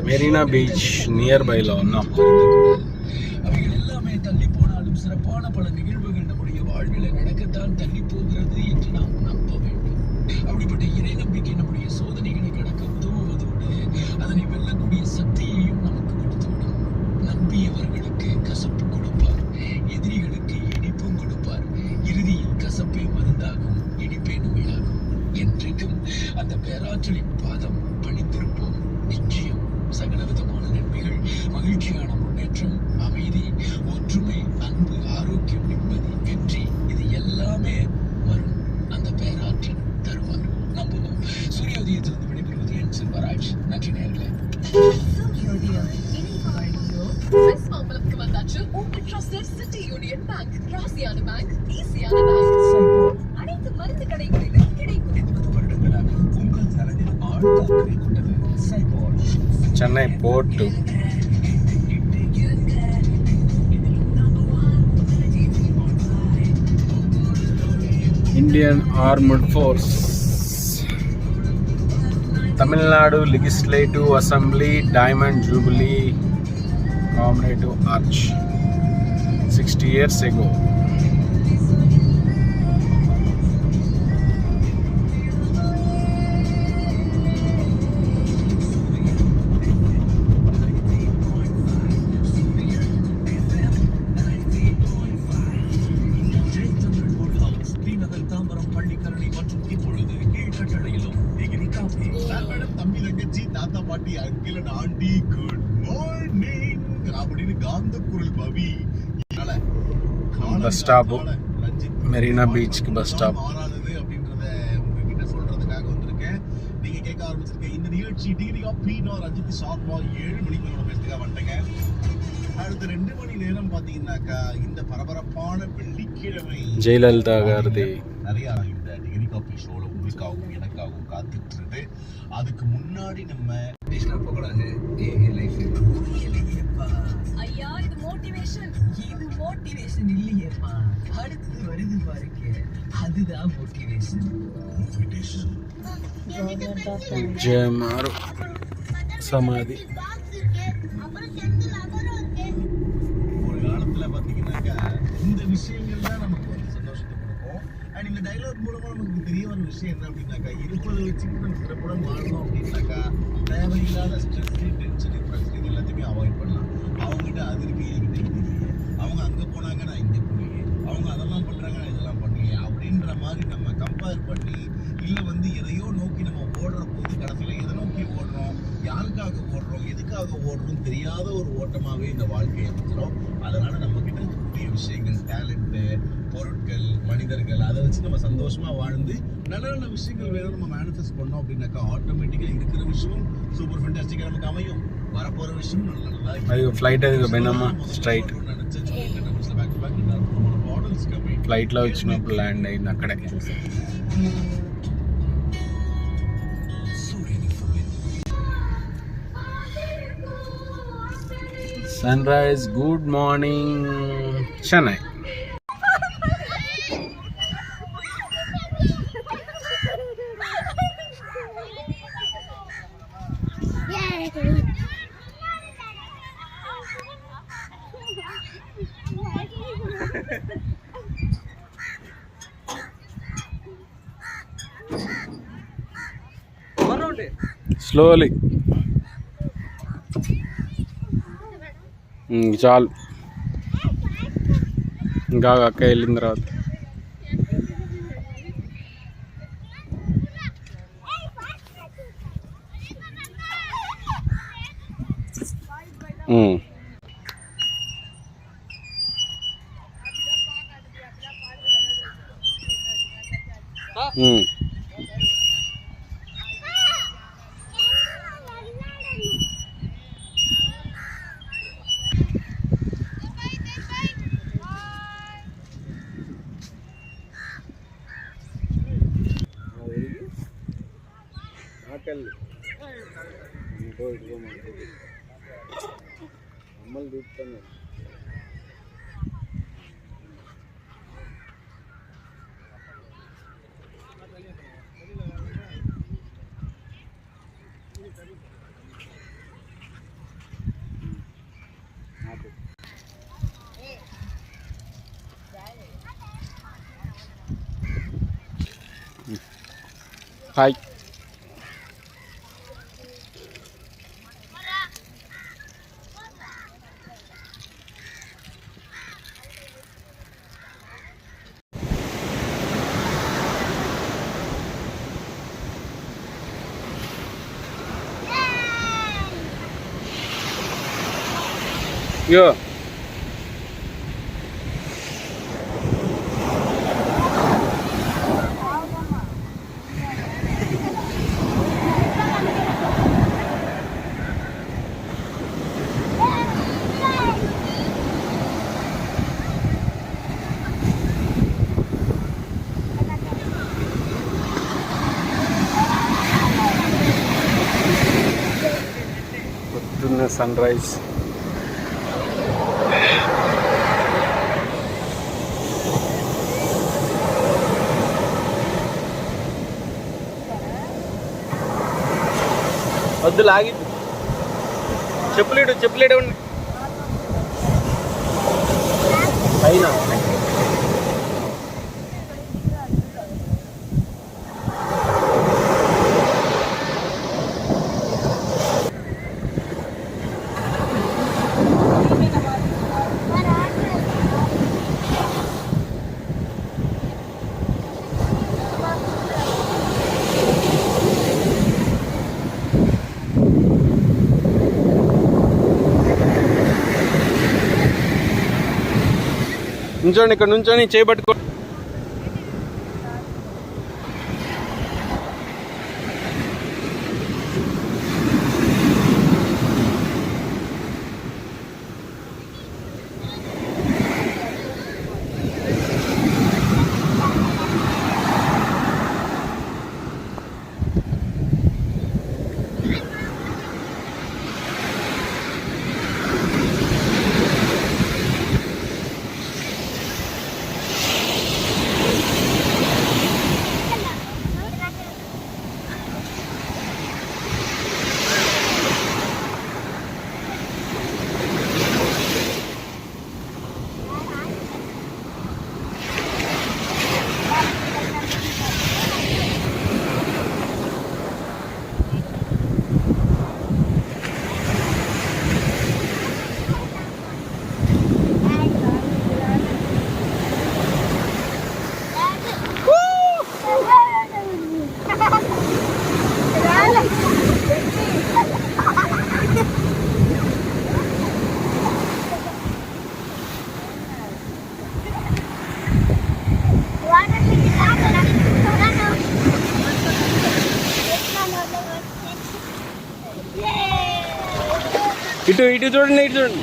Marina beach நியர்பைல ஒன்றும் அவைகள் எல்லாமே தள்ளி போனாலும் சிறப்பான பல நிகழ்வுகள் நம்முடைய வாழ்வில நடக்கத்தான் தள்ளி போகிறது என்று நாம் நம்ப வேண்டும். அப்படிப்பட்ட இறை நம்பிக்கை நம்முடைய சோதனைகளை கடக்க உதவுவதோடு அதனை வெல்லக்கூடிய சக்தியையும் நமக்கு கொடுத்துவிடும். நம்பியவர்களுக்கு கசப்பு கொடுப்பார், எதிரிகளுக்கு இனிப்பும் கொடுப்பார். இறுதியில் கசப்பே மருந்தாகும், இனிப்பே நோயாகும். என்றைக்கும் அந்த பேராற்றலின் பாதம் பணிந்திருப்போம். நிச்சயம் சகலவிதமான நன்மைகள், மகிழ்ச்சியான முன்னேற்றம், அமைதி, ஒற்றுமை, அன்பு, ஆரோக்கியம், நிம்மதி, வெற்றி இது எல்லாமே வரும். அந்த பேராற்றல் தருவார். நம்புவோம். சூரியோதயத்திலிருந்து விடைபெறுவது என் செல்வராஜ். நன்றி நேயர்களே. வெஸ்ட்மாம்பலத்துக்கு வந்தாச்சு. உங்க ட்ரஸ்டட் சிட்டி யூனியன் பேங்க். ராசியான பேங்க், ஈஸியான பேங்க். அனைத்து மருந்து கடைகளிலும் கிடைக்கும். 80 வருடங்களாக உங்கள் நலனில் ஆழ்ந்த அக்கறை கொண்டது சைபால். Chennai port Indian armed force, Tamil Nadu legislative assembly diamond jubilee commemorative arch 60 years ago. தம்பி தங்கச்சி தாத்தா பாட்டி uncle and aunty good morning அப்படின்னு காந்த குரல் பவி பஸ் ஸ்டாப் மெரினா பீச்சுக்கு பஸ் ஸ்டாப் மாறாதது அப்படின்றத உங்ககிட்ட சொல்றதுக்காக வந்திருக்கேன். நீங்க கேட்க ஆரம்பிச்சிருக்கேன் இந்த நிகழ்ச்சி டிகிரி ஆஃப் பீனா ரஞ்சித் ஷார்ப்பா 7 மணிக்கு மேல பேசுறதுக்காக வந்துட்டேங்க. அடுத்த 2 மணி நேரம் பாத்தீங்கன்னாக்கா இந்த பரபரப்பான வெள்ளிக்கிழமை ஜெயலலிதா காரதி நிறைய இந்த டிகிரி காஃபி ஷோல உங்களுக்காகவும் எனக்காகவும் காத்துட்டு இருக்கு. அதுக்கு முன்னாடி நம்ம போகலாங்க. ஐயா, இது மோட்டிவேஷன். இது மோட்டிவேஷன் இல்லையேப்பா, அடுத்து வருது பாருங்க, அதுதான் மோட்டிவேஷன். ஜெயமாரு சமாதி. ஒரு காலத்துல பாத்தீங்கன்னாக்கா இந்த விஷயங்கள் தான் நமக்கு ஒரு சந்தோஷத்தை கொடுக்கும். அண்ட் இந்த டைலாக் மூலமா நமக்கு தெரிய வர விஷயம் என்ன அப்படின்னாக்கா, இருப்பதை வச்சுக்கிட்டு நம்ம சிறப்புடன் வாழணும் அப்படின்னாக்கா தேவையில்லாத ஸ்ட்ரெஸ், டென்ஷன், ப்ரெஷர் இது எல்லாத்தையுமே அவாய்ட் பண்ணலாம். அவங்ககிட்ட அது இருக்கு, என்கிட்ட இது இல்லையே, அவங்க அங்கே போனாங்க நான் இங்கே போனீங்க, அவங்க அதெல்லாம் பண்ணுறாங்க நான் இதெல்லாம் பண்ணலையே அப்படின்ற மாதிரி நம்ம கம்பேர் பண்ணி இல்லை வந்து எதையோ நோக்கி நம்ம ஓடுற போது கடைசியில் எதை நோக்கி ஓடுறோம், யாருக்காக ஓடுறோம், எதுக்காக ஓடுறோம் தெரியாத ஒரு ஓட்டமாகவே இந்த வாழ்க்கையை அமைச்சிடும். அதனால் நம்மக்கிட்ட இருக்கக்கூடிய விஷயங்கள், டேலண்ட்டு, பொருட்கள், மனிதர்கள், அதை வச்சு நம்ம சந்தோஷமாக வாழ்ந்து நல்ல நல்ல விஷயங்கள் வேணும் நம்ம மேனிஃபெஸ்ட் பண்ணோம் அப்படின்னாக்கா ஆட்டோமேட்டிக்காக இருக்கிற விஷயம் சூப்பர் ஃபேண்டாஸ்டிக்காக நமக்கு அமையும். வரப்போகிற விஷயம் நல்ல நல்லா ஃப்ளைட் அதுக்கு வேணாமா ஸ்ட்ரைட் ఫ్లైట్లో వచ్చినప్పుడు ల్యాండ్ అయింది అక్కడే. Sunrise. Good morning Chennai. Slowly. చాలు ఇంకా అక్క వెళ్ళిన తర్వాత అమ్మలు చూపుతాను. హాయ్. యో పొద్దున్న సన్ రైజ్. వద్దు లాగి చెప్పులేడు ఉండి పైన నుంచోండి, ఇక్కడ నుంచొని చేయబట్టుకో. ఇటు చూడండి.